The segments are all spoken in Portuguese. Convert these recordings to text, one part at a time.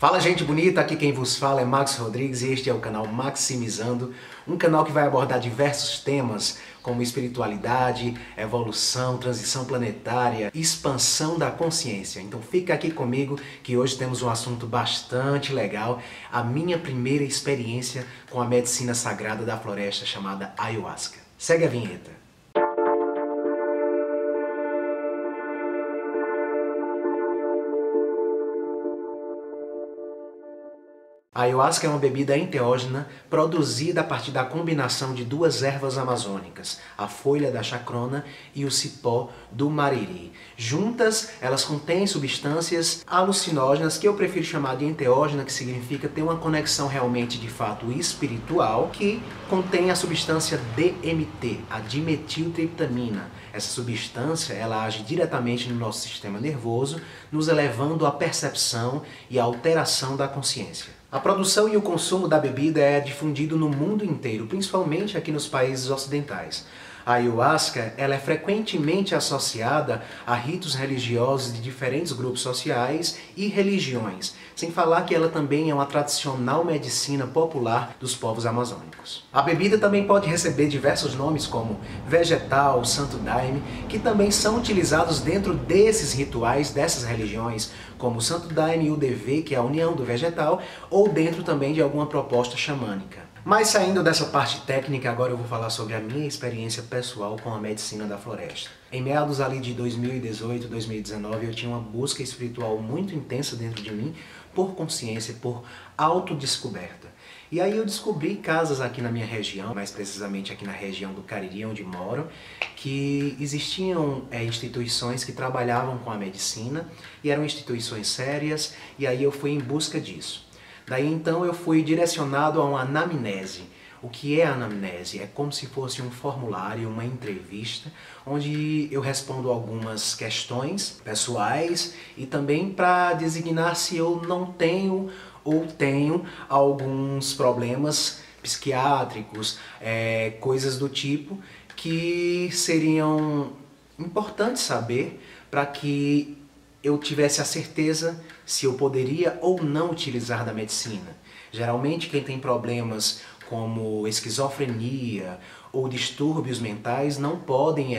Fala, gente bonita, aqui quem vos fala é Max Rodrigues e este é o canal Maximizando, um canal que vai abordar diversos temas como espiritualidade, evolução, transição planetária, expansão da consciência. Então fica aqui comigo que hoje temos um assunto bastante legal, a minha primeira experiência com a medicina sagrada da floresta chamada Ayahuasca. Segue a vinheta. A ayahuasca é uma bebida enteógena produzida a partir da combinação de duas ervas amazônicas, a folha da chacrona e o cipó do mariri. Juntas, elas contêm substâncias alucinógenas, que eu prefiro chamar de enteógena, que significa ter uma conexão realmente de fato espiritual, que contém a substância DMT, a dimetiltriptamina. Essa substância, ela age diretamente no nosso sistema nervoso, nos elevando à percepção e à alteração da consciência. A produção e o consumo da bebida é difundido no mundo inteiro, principalmente aqui nos países ocidentais. A ayahuasca ela é frequentemente associada a ritos religiosos de diferentes grupos sociais e religiões, sem falar que ela também é uma tradicional medicina popular dos povos amazônicos. A bebida também pode receber diversos nomes como vegetal, santo daime, que também são utilizados dentro desses rituais, dessas religiões, como o santo daime e o DV, que é a união do vegetal, ou dentro também de alguma proposta xamânica. Mas saindo dessa parte técnica, agora eu vou falar sobre a minha experiência pessoal com a medicina da floresta. Em meados ali de 2018, 2019, eu tinha uma busca espiritual muito intensa dentro de mim, por consciência, por autodescoberta. E aí eu descobri casas aqui na minha região, mais precisamente aqui na região do Cariri, onde moro, que existiam instituições que trabalhavam com a medicina, e eram instituições sérias, e aí eu fui em busca disso. Daí então eu fui direcionado a uma anamnese. O que é a anamnese? É como se fosse um formulário, uma entrevista, onde eu respondo algumas questões pessoais e também para designar se eu não tenho ou tenho alguns problemas psiquiátricos, coisas do tipo que seriam importantes saber para que eu tivesse a certeza se eu poderia ou não utilizar da medicina. Geralmente quem tem problemas como esquizofrenia ou distúrbios mentais não podem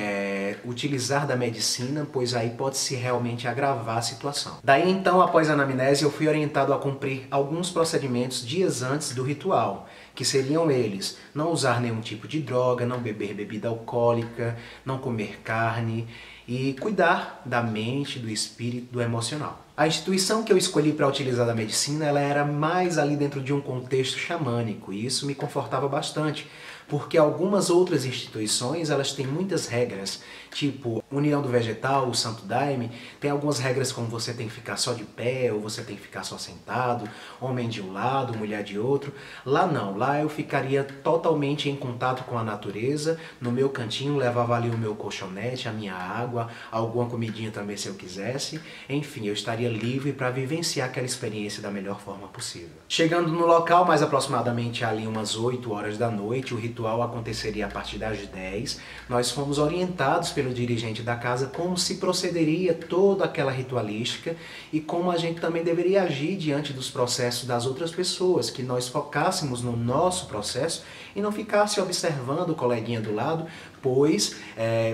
utilizar da medicina, pois aí pode-se realmente agravar a situação. Daí então, após a anamnese, eu fui orientado a cumprir alguns procedimentos dias antes do ritual, que seriam eles: não usar nenhum tipo de droga, não beber bebida alcoólica, não comer carne e cuidar da mente, do espírito, do emocional. A instituição que eu escolhi para utilizar da medicina, ela era mais ali dentro de um contexto xamânico, e isso me confortava bastante, porque algumas outras instituições, elas têm muitas regras, tipo União do Vegetal, o Santo Daime, tem algumas regras como você tem que ficar só de pé, ou você tem que ficar só sentado, homem de um lado, mulher de outro. Lá não, lá eu ficaria totalmente em contato com a natureza, no meu cantinho, levava ali o meu colchonete, a minha água, alguma comidinha também se eu quisesse, enfim, eu estaria livre para vivenciar aquela experiência da melhor forma possível. Chegando no local, mais aproximadamente ali umas 8 horas da noite, o ritual aconteceria a partir das 10. Nós fomos orientados pelo dirigente da casa como se procederia toda aquela ritualística e como a gente também deveria agir diante dos processos das outras pessoas, que nós focássemos no nosso processo e não ficasse observando o coleguinha do lado, pois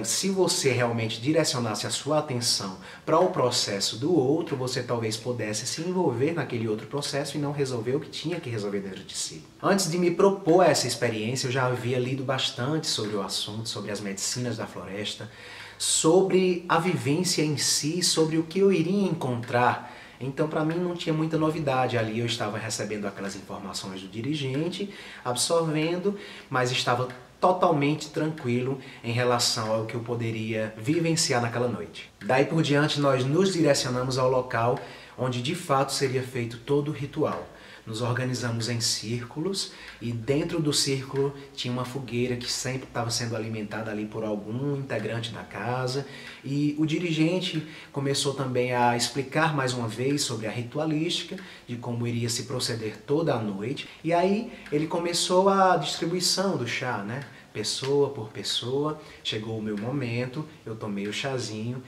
se você realmente direcionasse a sua atenção para o processo do outro, você talvez pudesse se envolver naquele outro processo e não resolver o que tinha que resolver dentro de si. Antes de me propor essa experiência, eu já havia lido bastante sobre o assunto, sobre as medicinas da floresta, sobre a vivência em si, sobre o que eu iria encontrar. Então, para mim, não tinha muita novidade ali. Eu estava recebendo aquelas informações do dirigente, absorvendo, mas estava totalmente tranquilo em relação ao que eu poderia vivenciar naquela noite. Daí por diante, nós nos direcionamos ao local onde de fato seria feito todo o ritual. Nos organizamos em círculos e dentro do círculo tinha uma fogueira que sempre estava sendo alimentada ali por algum integrante da casa, e o dirigente começou também a explicar mais uma vez sobre a ritualística, de como iria se proceder toda a noite, e aí ele começou a distribuição do chá, né? Pessoa por pessoa. Chegou o meu momento, eu tomei o chazinho,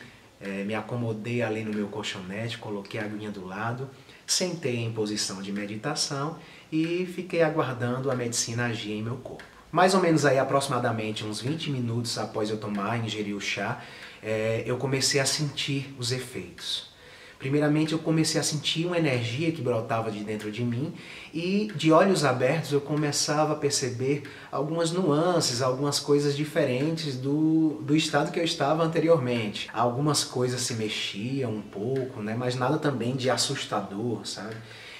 me acomodei ali no meu colchonete, coloquei a aguinha do lado, Sentei em posição de meditação e fiquei aguardando a medicina agir em meu corpo. Mais ou menos aí, aproximadamente uns 20 minutos após eu ingerir o chá, eu comecei a sentir os efeitos. Primeiramente, eu comecei a sentir uma energia que brotava de dentro de mim e, de olhos abertos, eu começava a perceber algumas nuances, algumas coisas diferentes do estado que eu estava anteriormente. Algumas coisas se mexiam um pouco, né? Mas nada também de assustador, sabe?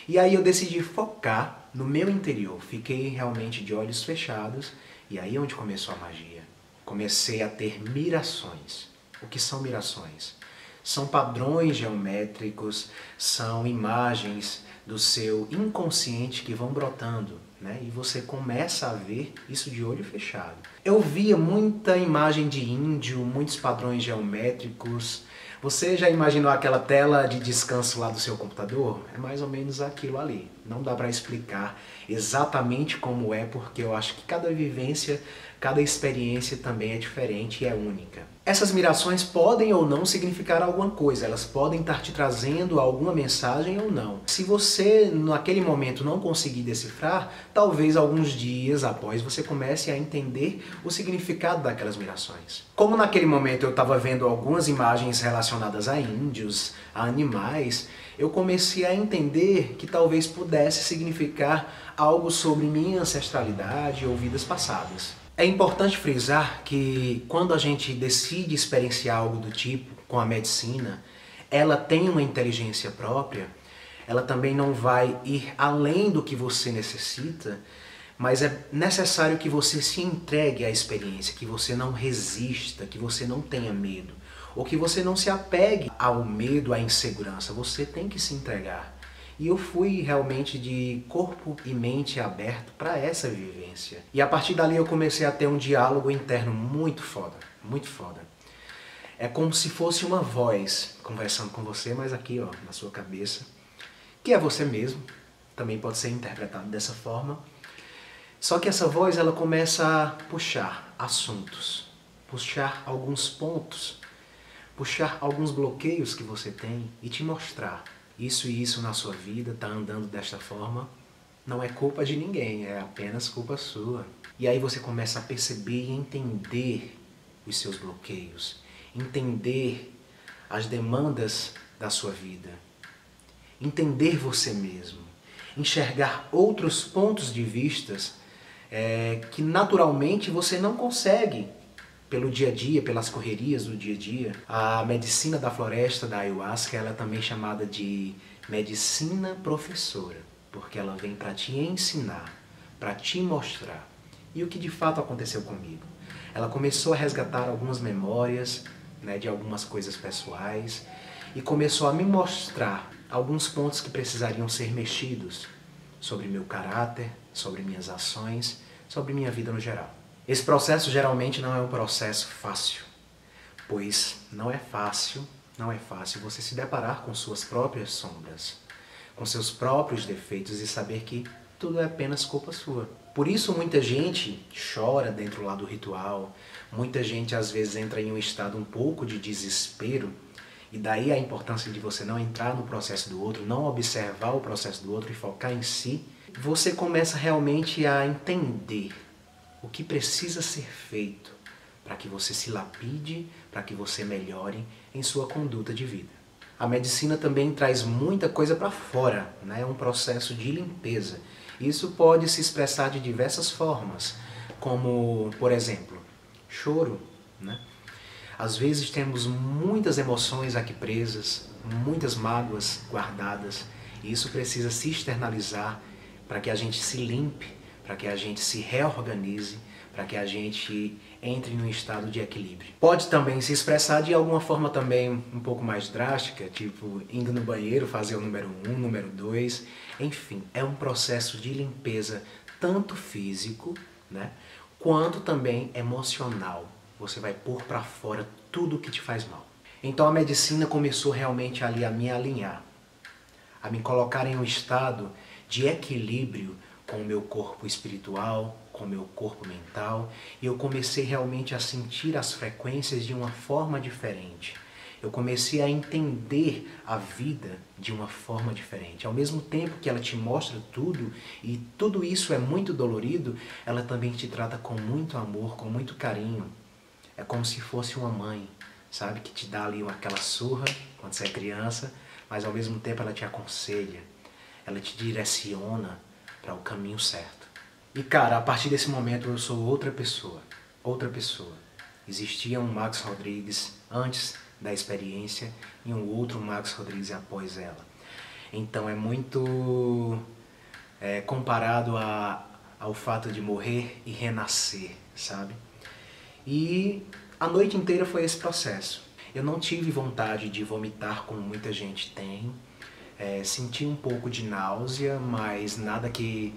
E aí eu decidi focar no meu interior. Fiquei realmente de olhos fechados e aí é onde começou a magia. Comecei a ter mirações. O que são mirações? São padrões geométricos, são imagens do seu inconsciente que vão brotando, né? E você começa a ver isso de olho fechado. Eu via muita imagem de índio, muitos padrões geométricos. Você já imaginou aquela tela de descanso lá do seu computador? É mais ou menos aquilo ali. Não dá para explicar exatamente como é, porque eu acho que cada vivência, cada experiência também é diferente e é única. Essas mirações podem ou não significar alguma coisa, elas podem estar te trazendo alguma mensagem ou não. Se você, naquele momento, não conseguir decifrar, talvez alguns dias após você comece a entender o significado daquelas mirações. Como naquele momento eu estava vendo algumas imagens relacionadas a índios, a animais, eu comecei a entender que talvez pudesse significar algo sobre minha ancestralidade ou vidas passadas. É importante frisar que quando a gente decide experienciar algo do tipo com a medicina, ela tem uma inteligência própria, ela também não vai ir além do que você necessita, mas é necessário que você se entregue à experiência, que você não resista, que você não tenha medo, ou que você não se apegue ao medo, à insegurança. Você tem que se entregar. E eu fui realmente de corpo e mente aberto para essa vivência. E a partir dali eu comecei a ter um diálogo interno muito foda, muito foda. É como se fosse uma voz conversando com você, mas aqui ó, na sua cabeça, que é você mesmo, também pode ser interpretado dessa forma. Só que essa voz ela começa a puxar assuntos, puxar alguns pontos, puxar alguns bloqueios que você tem e te mostrar isso e isso na sua vida está andando desta forma, não é culpa de ninguém, é apenas culpa sua. E aí você começa a perceber e entender os seus bloqueios, entender as demandas da sua vida, entender você mesmo, enxergar outros pontos de vistas que naturalmente você não consegue pelo dia a dia, pelas correrias do dia a dia. A medicina da floresta, da ayahuasca, ela é também chamada de medicina professora, porque ela vem para te ensinar, para te mostrar. E o que de fato aconteceu comigo? Ela começou a resgatar algumas memórias, né, de algumas coisas pessoais e começou a me mostrar alguns pontos que precisariam ser mexidos sobre meu caráter, sobre minhas ações, sobre minha vida no geral. Esse processo geralmente não é um processo fácil, pois não é fácil você se deparar com suas próprias sombras, com seus próprios defeitos e saber que tudo é apenas culpa sua. Por isso muita gente chora dentro lá do ritual, muita gente às vezes entra em um estado um pouco de desespero, e daí a importância de você não entrar no processo do outro, não observar o processo do outro e focar em si. Você começa realmente a entender o que precisa ser feito para que você se lapide, para que você melhore em sua conduta de vida. A medicina também traz muita coisa para fora, né? É um processo de limpeza. Isso pode se expressar de diversas formas, como, por exemplo, choro, né? Às vezes temos muitas emoções aqui presas, muitas mágoas guardadas, e isso precisa se externalizar para que a gente se limpe, para que a gente se reorganize, para que a gente entre num estado de equilíbrio. Pode também se expressar de alguma forma também um pouco mais drástica, tipo indo no banheiro, fazer o número 1, número 2, enfim, é um processo de limpeza tanto físico, né, quanto também emocional. Você vai pôr para fora tudo o que te faz mal. Então a medicina começou realmente ali a me alinhar, a me colocar em um estado de equilíbrio com o meu corpo espiritual, com o meu corpo mental, e eu comecei realmente a sentir as frequências de uma forma diferente. Eu comecei a entender a vida de uma forma diferente. Ao mesmo tempo que ela te mostra tudo, e tudo isso é muito dolorido, ela também te trata com muito amor, com muito carinho. É como se fosse uma mãe, sabe? Que te dá ali aquela surra quando você é criança, mas ao mesmo tempo ela te aconselha, ela te direciona para o caminho certo. E cara, a partir desse momento eu sou outra pessoa, outra pessoa. Existia um Max Rodrigues antes da experiência e um outro Max Rodrigues após ela. Então é muito comparado ao fato de morrer e renascer, sabe? E a noite inteira foi esse processo. Eu não tive vontade de vomitar como muita gente tem. Senti um pouco de náusea, mas nada que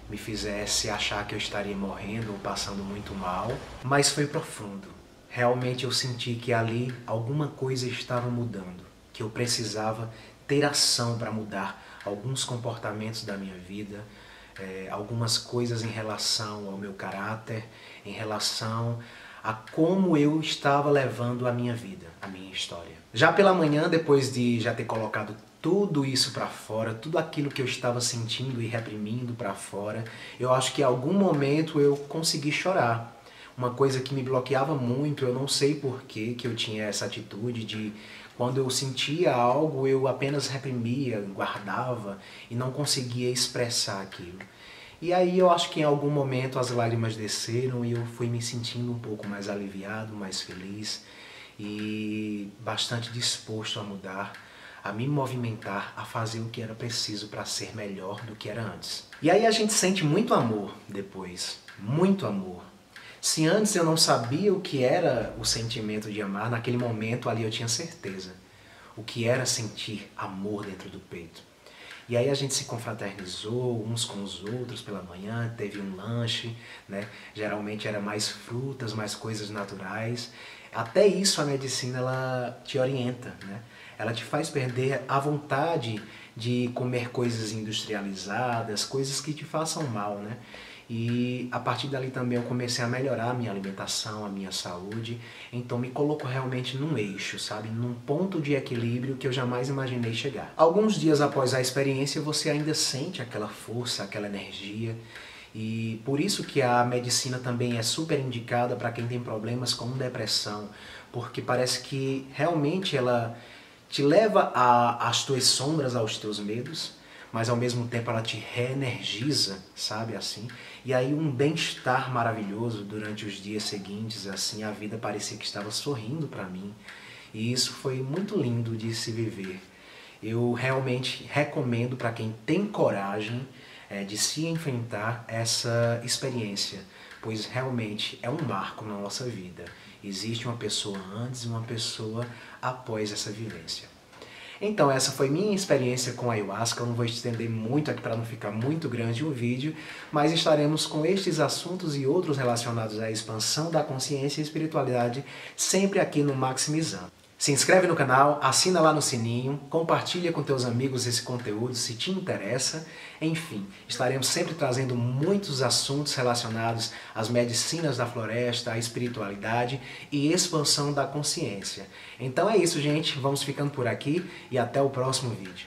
me fizesse achar que eu estaria morrendo ou passando muito mal. Mas foi profundo. Realmente eu senti que ali alguma coisa estava mudando, que eu precisava ter ação para mudar alguns comportamentos da minha vida, algumas coisas em relação ao meu caráter, em relação a como eu estava levando a minha vida, a minha história. Já pela manhã, depois de já ter colocado tudo isso para fora, tudo aquilo que eu estava sentindo e reprimindo para fora, eu acho que em algum momento eu consegui chorar. Uma coisa que me bloqueava muito, eu não sei por que eu tinha essa atitude de quando eu sentia algo eu apenas reprimia, guardava e não conseguia expressar aquilo. E aí eu acho que em algum momento as lágrimas desceram e eu fui me sentindo um pouco mais aliviado, mais feliz e bastante disposto a mudar, a me movimentar, a fazer o que era preciso para ser melhor do que era antes. E aí a gente sente muito amor depois, muito amor. Se antes eu não sabia o que era o sentimento de amar, naquele momento ali eu tinha certeza o que era sentir amor dentro do peito. E aí a gente se confraternizou uns com os outros pela manhã, teve um lanche, né? Geralmente era mais frutas, mais coisas naturais. Até isso a medicina ela te orienta, né? Ela te faz perder a vontade de comer coisas industrializadas, coisas que te façam mal, né? E a partir dali também eu comecei a melhorar a minha alimentação, a minha saúde. Então me colocou realmente num eixo, sabe? Num ponto de equilíbrio que eu jamais imaginei chegar. Alguns dias após a experiência você ainda sente aquela força, aquela energia. E por isso que a medicina também é super indicada para quem tem problemas como depressão. Porque parece que realmente ela te leva às tuas sombras, aos teus medos, mas ao mesmo tempo ela te reenergiza, sabe, assim? E aí um bem-estar maravilhoso durante os dias seguintes, assim, a vida parecia que estava sorrindo para mim. E isso foi muito lindo de se viver. Eu realmente recomendo para quem tem coragem de se enfrentar essa experiência, pois realmente é um marco na nossa vida. Existe uma pessoa antes e uma pessoa após essa vivência. Então essa foi minha experiência com a Ayahuasca. Eu não vou estender muito aqui para não ficar muito grande o vídeo, mas estaremos com estes assuntos e outros relacionados à expansão da consciência e espiritualidade sempre aqui no Maximizando. Se inscreve no canal, assina lá no sininho, compartilha com teus amigos esse conteúdo se te interessa. Enfim, estaremos sempre trazendo muitos assuntos relacionados às medicinas da floresta, à espiritualidade e expansão da consciência. Então é isso, gente. Vamos ficando por aqui e até o próximo vídeo.